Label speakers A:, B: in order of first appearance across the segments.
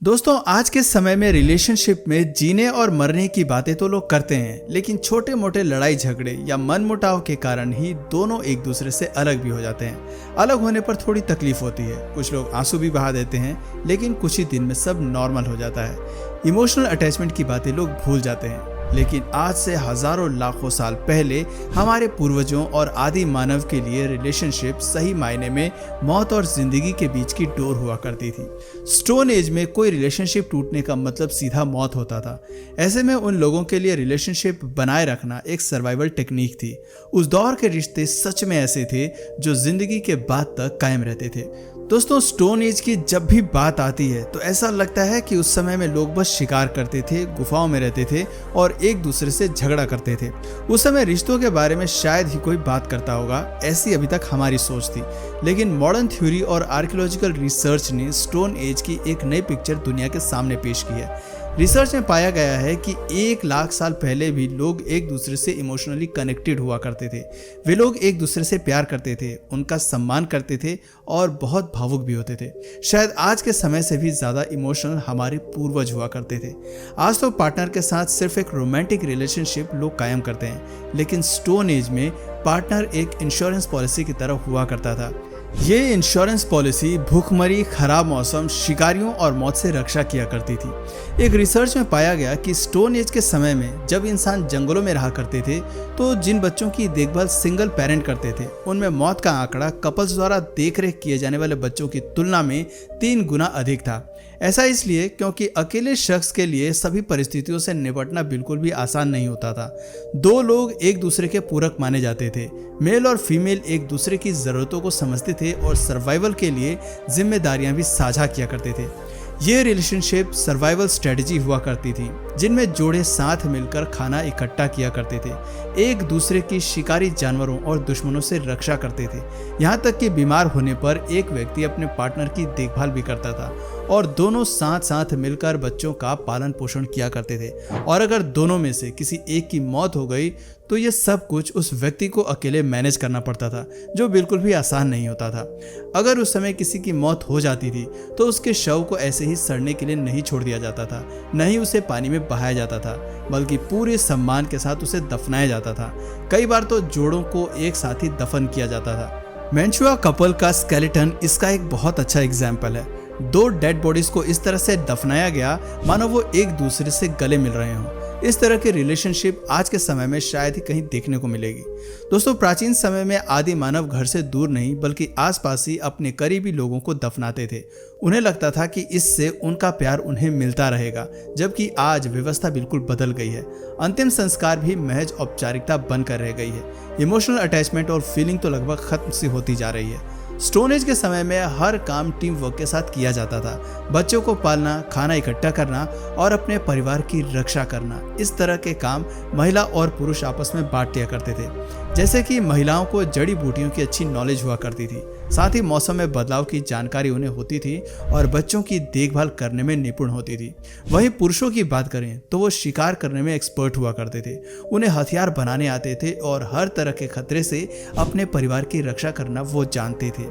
A: दोस्तों, आज के समय में रिलेशनशिप में जीने और मरने की बातें तो लोग करते हैं, लेकिन छोटे मोटे लड़ाई झगड़े या मनमुटाव के कारण ही दोनों एक दूसरे से अलग भी हो जाते हैं। अलग होने पर थोड़ी तकलीफ होती है, कुछ लोग आंसू भी बहा देते हैं, लेकिन कुछ ही दिन में सब नॉर्मल हो जाता है। इमोशनल अटैचमेंट की बातें लोग भूल जाते हैं, लेकिन आज से हजारों लाखों साल पहले हमारे पूर्वजों और आदि मानव के लिए रिलेशनशिप सही मायने में मौत और जिंदगी के बीच की डोर हुआ करती थी। स्टोन एज में कोई रिलेशनशिप टूटने का मतलब सीधा मौत होता था। ऐसे में उन लोगों के लिए रिलेशनशिप बनाए रखना एक सर्वाइवल टेक्निक थी। उस दौर के रिश्ते सच में ऐसे थे जो जिंदगी के बाद तक कायम रहते थे। दोस्तों, स्टोन एज की जब भी बात आती है तो ऐसा लगता है कि उस समय में लोग बस शिकार करते थे, गुफाओं में रहते थे और एक दूसरे से झगड़ा करते थे। उस समय रिश्तों के बारे में शायद ही कोई बात करता होगा, ऐसी अभी तक हमारी सोच थी। लेकिन मॉडर्न थ्योरी और आर्कियोलॉजिकल रिसर्च ने स्टोन एज की एक नई पिक्चर दुनिया के सामने पेश की है। रिसर्च में पाया गया है कि 1 लाख साल पहले भी लोग एक दूसरे से इमोशनली कनेक्टेड हुआ करते थे। वे लोग एक दूसरे से प्यार करते थे, उनका सम्मान करते थे और बहुत भावुक भी होते थे। शायद आज के समय से भी ज़्यादा इमोशनल हमारे पूर्वज हुआ करते थे। आज तो पार्टनर के साथ सिर्फ एक रोमांटिक रिलेशनशिप लोग कायम करते हैं, लेकिन स्टोन एज में पार्टनर एक इंश्योरेंस पॉलिसी की तरह हुआ करता था। ये इंश्योरेंस पॉलिसी भूखमरी, खराब मौसम, शिकारियों और मौत से रक्षा किया करती थी। एक रिसर्च में पाया गया कि स्टोन एज के समय में जब इंसान जंगलों में रहा करते थे तो जिन बच्चों की देखभाल सिंगल पेरेंट करते थे, उनमें मौत का आंकड़ा कपल्स द्वारा देखरेख किए जाने वाले बच्चों की तुलना में 3 गुना अधिक था। ऐसा इसलिए क्योंकि अकेले शख्स के लिए सभी परिस्थितियों से निपटना बिल्कुल भी आसान नहीं होता था। 2 लोग एक दूसरे के पूरक माने जाते थे। मेल और फीमेल एक दूसरे की ज़रूरतों को समझते थे और सर्वाइवल के लिए जिम्मेदारियां भी साझा किया करते थे। ये रिलेशनशिप सर्वाइवल स्ट्रेटजी हुआ करती थी, जिनमें जोड़े साथ मिलकर खाना इकट्ठा किया करते थे, एक दूसरे की शिकारी जानवरों और दुश्मनों से रक्षा करते थे। यहाँ तक कि बीमार होने पर एक व्यक्ति अपने पार्टनर की देखभाल भी करता था और दोनों साथ साथ मिलकर बच्चों का पालन पोषण किया करते थे। और अगर दोनों में से किसी एक की मौत हो गई तो ये सब कुछ उस व्यक्ति को अकेले मैनेज करना पड़ता था, जो बिल्कुल भी आसान नहीं होता था। अगर उस समय किसी की मौत हो जाती थी तो उसके शव को ऐसे ही सड़ने के लिए नहीं छोड़ दिया जाता था, न ही उसे पानी में बहाया जाता था, बल्कि पूरे सम्मान के साथ उसे दफनाया जाता था। कई बार तो जोड़ों को एक साथ ही दफन किया जाता था। मैंचुआ कपल का स्केलेटन इसका एक बहुत अच्छा एग्जाम्पल है। 2 डेड बॉडीज को इस तरह से दफनाया गया मानो वो एक दूसरे से गले मिल रहे हों। इस तरह की रिलेशनशिप आज के समय में शायद ही कहीं देखने को मिलेगी। दोस्तों, प्राचीन समय में आदि मानव घर से दूर नहीं बल्कि आसपास ही अपने करीबी लोगों को दफनाते थे। उन्हें लगता था कि इससे उनका प्यार उन्हें मिलता रहेगा, जबकि आज व्यवस्था बिल्कुल बदल गई है। अंतिम संस्कार भी महज औपचारिकता बनकर रह गई है। इमोशनल अटैचमेंट और फीलिंग तो लगभग खत्म सी होती जा रही है। स्टोन एज के समय में हर काम टीम वर्क के साथ किया जाता था। बच्चों को पालना, खाना इकट्ठा करना और अपने परिवार की रक्षा करना, इस तरह के काम महिला और पुरुष आपस में बांट लिया करते थे। जैसे कि महिलाओं को जड़ी बूटियों की अच्छी नॉलेज हुआ करती थी, साथ ही मौसम में बदलाव की जानकारी उन्हें होती थी और बच्चों की देखभाल करने में निपुण होती थी। वहीं पुरुषों की बात करें तो वो शिकार करने में एक्सपर्ट हुआ करते थे, उन्हें हथियार बनाने आते थे और हर तरह के खतरे से अपने परिवार की रक्षा करना वो जानते थे।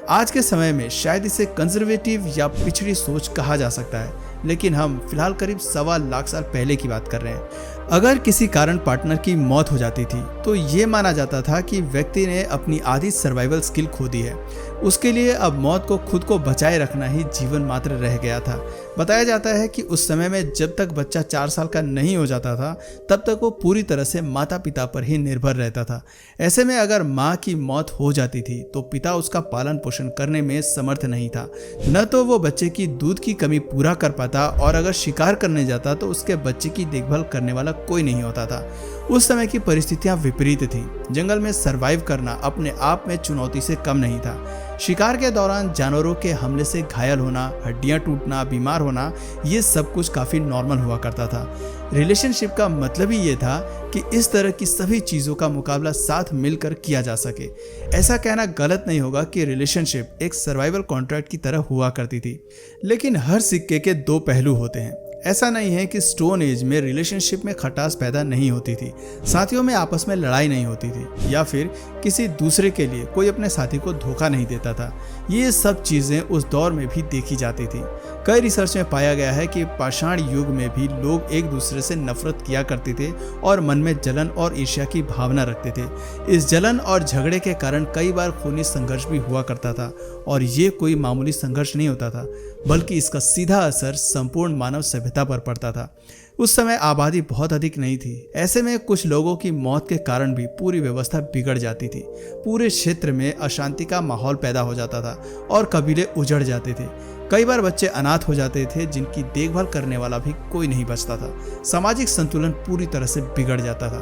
A: आज के समय में शायद इसे कंजर्वेटिव या पिछड़ी सोच कहा जा सकता है, लेकिन हम फिलहाल करीब 1.25 लाख साल पहले की बात कर रहे हैं। अगर किसी कारण पार्टनर की मौत हो जाती थी तो ये माना जाता था कि व्यक्ति ने अपनी आधी सर्वाइवल स्किल खो दी है। उसके लिए अब मौत को खुद को बचाए रखना ही जीवन मात्र रह गया था। बताया जाता है कि उस समय में जब तक बच्चा 4 साल का नहीं हो जाता था तब तक वो पूरी तरह से माता पिता पर ही निर्भर रहता था। ऐसे में अगर माँ की मौत हो जाती थी तो पिता उसका पालन पोषण करने में समर्थ नहीं था। न तो वो बच्चे की दूध की कमी पूरा कर पाता और अगर शिकार करने जाता तो उसके बच्चे की देखभाल करने वाला कोई नहीं होता था। उस समय की परिस्थितियां विपरीत थीं। जंगल में सरवाइव करना अपने आप में चुनौती से कम नहीं था। शिकार के दौरान जानवरों के हमले से घायल होना, हड्डियां टूटना, बीमार होना, ये सब कुछ काफी नॉर्मल हुआ करता था। रिलेशनशिप का मतलब ही ये था कि इस तरह की सभी चीजों का मुकाबला साथ मिलकर किया जा सके। ऐसा कहना गलत नहीं होगा कि रिलेशनशिप एक सर्वाइवल कॉन्ट्रैक्ट की तरह हुआ करती थी, लेकिन हर सिक्के के 2 पहलू होते हैं। ऐसा नहीं है कि स्टोन एज में रिलेशनशिप में खटास पैदा नहीं होती थी, साथियों में आपस में लड़ाई नहीं होती थी, या फिर किसी दूसरे के लिए कोई अपने साथी को धोखा नहीं देता था। ये सब चीज़ें उस दौर में भी देखी जाती थी। कई रिसर्च में पाया गया है कि पाषाण युग में भी लोग एक दूसरे से नफरत किया करते थे और मन में जलन और ईर्ष्या की भावना रखते थे। इस जलन और झगड़े के कारण कई बार खूनी संघर्ष भी हुआ करता था और ये कोई मामूली संघर्ष नहीं होता था, बल्कि इसका सीधा असर संपूर्ण मानव सभ्यता पर पड़ता था। उस समय आबादी बहुत अधिक नहीं थी। ऐसे में कुछ लोगों की मौत के कारण भी पूरी व्यवस्था बिगड़ जाती थी। पूरे क्षेत्र में अशांति का माहौल पैदा हो जाता था और कबीले उजड़ जाते थे। कई बार बच्चे अनाथ हो जाते थे जिनकी देखभाल करने वाला भी कोई नहीं बचता था। सामाजिक संतुलन पूरी तरह से बिगड़ जाता था।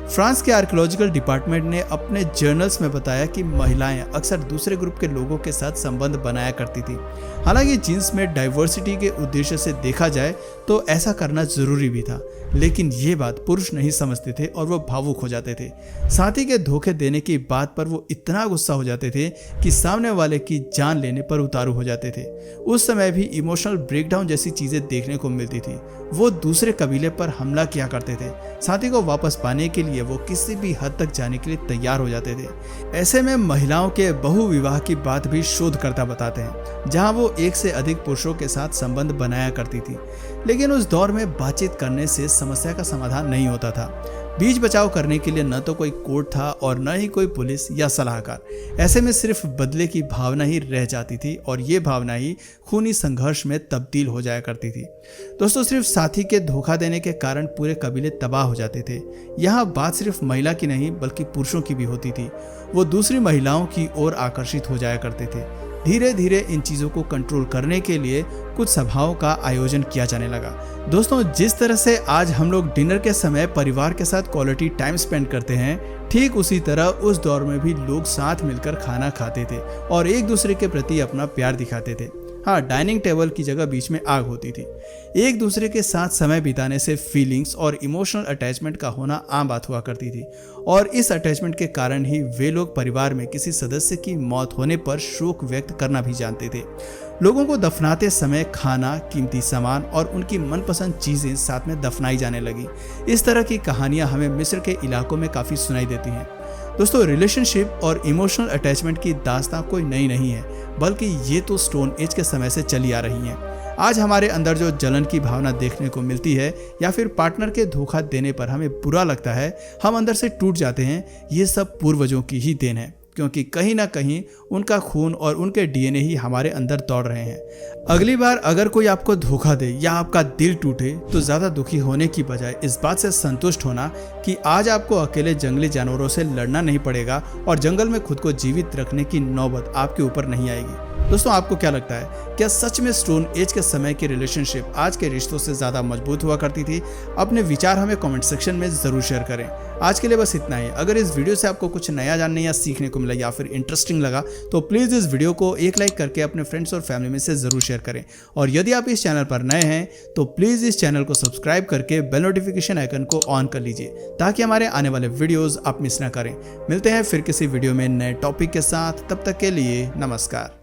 A: फ्रांस के आर्कियोलॉजिकल डिपार्टमेंट ने अपने जर्नल्स में बताया कि महिलाएं अक्सर दूसरे ग्रुप के लोगों के साथ संबंध बनाया करती थी। हालांकि जीन्स में डाइवर्सिटी के उद्देश्य से देखा जाए तो ऐसा करना जरूरी भी था, लेकिन ये बात पुरुष नहीं समझते थे और वो भावुक हो जाते थे। साथी के धोखे देने की बात पर वो इतना गुस्सा हो जाते थे कि सामने वाले की जान लेने पर उतारू हो जाते थे। उस समय भी इमोशनल ब्रेकडाउन जैसी चीजें देखने को मिलती थी। वो दूसरे कबीले पर हमला किया करते थे। साथी को वापस पाने के लिए वो किसी भी हद तक जाने के लिए तैयार हो जाते थे। ऐसे में महिलाओं के बहुविवाह की बात भी शोधकर्ता बताते हैं, जहां वो एक से अधिक पुरुषों के साथ संबंध बनाया करती थी। लेकिन उस दौर में बातचीत करने से समस्या का समाधान नहीं होता था। बीच बचाव करने के लिए न तो कोई कोर्ट था और न ही कोई पुलिस या सलाहकार। ऐसे में सिर्फ बदले की भावना ही रह जाती थी और ये भावना ही खूनी संघर्ष में तब्दील हो जाया करती थी। दोस्तों, सिर्फ साथी के धोखा देने के कारण पूरे कबीले तबाह हो जाते थे। यहाँ बात सिर्फ महिला की नहीं बल्कि पुरुषों की भी होती थी। वो दूसरी महिलाओं की ओर आकर्षित हो जाया करते थे। धीरे धीरे इन चीज़ों को कंट्रोल करने के लिए कुछ सभाओं का आयोजन किया जाने लगा। दोस्तों, जिस तरह से आज हम लोग डिनर के समय परिवार के साथ क्वालिटी टाइम स्पेंड करते हैं, ठीक उसी तरह उस दौर में भी लोग साथ मिलकर खाना खाते थे और एक दूसरे के प्रति अपना प्यार दिखाते थे। हाँ, डाइनिंग टेबल की जगह बीच में आग होती थी। एक दूसरे के साथ समय बिताने से फीलिंग्स और इमोशनल अटैचमेंट का होना आम बात हुआ करती थी और इस अटैचमेंट के कारण ही वे लोग परिवार में किसी सदस्य की मौत होने पर शोक व्यक्त करना भी जानते थे। लोगों को दफनाते समय खाना, कीमती सामान और उनकी मनपसंद चीजें साथ में दफनाई जाने लगी। इस तरह की कहानियां हमें मिस्र के इलाकों में काफी सुनाई देती हैं। दोस्तों, रिलेशनशिप और इमोशनल अटैचमेंट की दास्तां कोई नई नहीं है, बल्कि ये तो स्टोन एज के समय से चली आ रही हैं। आज हमारे अंदर जो जलन की भावना देखने को मिलती है या फिर पार्टनर के धोखा देने पर हमें बुरा लगता है, हम अंदर से टूट जाते हैं, ये सब पूर्वजों की ही देन है, क्योंकि कहीं ना कहीं उनका खून और उनके डीएनए ही हमारे अंदर दौड़ रहे हैं। अगली बार अगर कोई आपको धोखा दे या आपका दिल टूटे तो ज्यादा दुखी होने की बजाय इस बात से संतुष्ट होना कि आज आपको अकेले जंगली जानवरों से लड़ना नहीं पड़ेगा और जंगल में खुद को जीवित रखने की नौबत आपके ऊपर नहीं आएगी। दोस्तों, आपको क्या लगता है, क्या सच में स्टोन एज के समय की रिलेशनशिप आज के रिश्तों से ज्यादा मजबूत हुआ करती थी? अपने विचार हमें कमेंट सेक्शन में जरूर शेयर करें। आज के लिए बस इतना ही। अगर इस वीडियो से आपको कुछ नया जानने या सीखने को मिला या फिर इंटरेस्टिंग लगा तो प्लीज इस वीडियो को एक लाइक करके अपने फ्रेंड्स और फैमिली में से जरूर शेयर करें। और यदि आप इस चैनल पर नए हैं तो प्लीज इस चैनल को सब्सक्राइब करके बेल नोटिफिकेशन आइकन को ऑन कर लीजिए ताकि हमारे आने वाले वीडियोस आप मिस ना करें। मिलते हैं फिर किसी वीडियो में नए टॉपिक के साथ। तब तक के लिए नमस्कार।